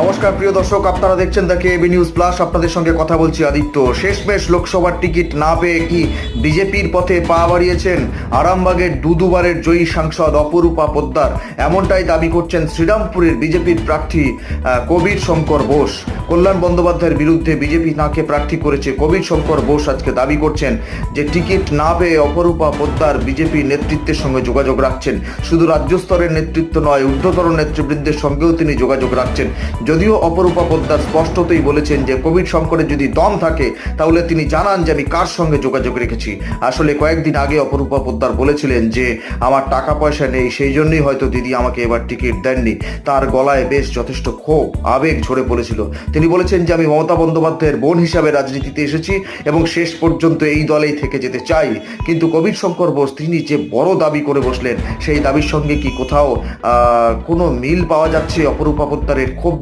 নমস্কার প্রিয় দর্শক, আপনারা দেখছেন দ্য কেবি নিউজ প্লাস। আপনাদের সঙ্গে কথা বলছি আদিত্য। শেষমেশ লোকসভার টিকিট না পেয়ে কি বিজেপির পথে পা বাড়িয়েছেন আরামবাগের দুবারের জয়ী সাংসদ অপরূপা পোদ্দার? এমনটাই দাবি করছেন শ্রীরামপুরের বিজেপির প্রার্থী কবির শঙ্কর বোস। কল্যাণ বন্দ্যোপাধ্যায়ের বিরুদ্ধে বিজেপি তাঁকে প্রার্থী করেছে। কবির শঙ্কর বোস আজকে দাবি করছেন যে টিকিট না পেয়ে অপরূপা পোদ্দার বিজেপি নেতৃত্বের সঙ্গে যোগাযোগ রাখছেন। শুধু রাজ্য স্তরের নেতৃত্ব নয়, ঊর্ধ্বতর নেতৃবৃন্দের সঙ্গেও তিনি যোগাযোগ রাখছেন। যদিও অপরূপা পোদ্দার স্পষ্টতই বলেছেন যে কবির শঙ্করের যদি দম থাকে তাহলে তিনি জানান যে আমি কার সঙ্গে যোগাযোগ রেখেছি। আসলে কয়েকদিন আগে অপরূপা পোদ্দার বলেছিলেন যে আমার টাকা পয়সা নেই, সেই জন্যই হয়তো দিদি আমাকে এবার টিকিট দেননি। তার গলায় বেশ যথেষ্ট ক্ষোভ, আবেগ ঝরে পড়েছিল। তিনি বলেছেন যে আমি মমতা বন্দ্যোপাধ্যায়ের বোন হিসাবে রাজনীতিতে এসেছি এবং শেষ পর্যন্ত এই দলেই থেকে যেতে চাই। কিন্তু কবির শঙ্কর বোস তিনি যে বড় দাবি করে বসলেন, সেই দাবির সঙ্গে কি কোথাও কোনো মিল পাওয়া যাচ্ছে? অপরূপা পোদ্দারের ক্ষোভ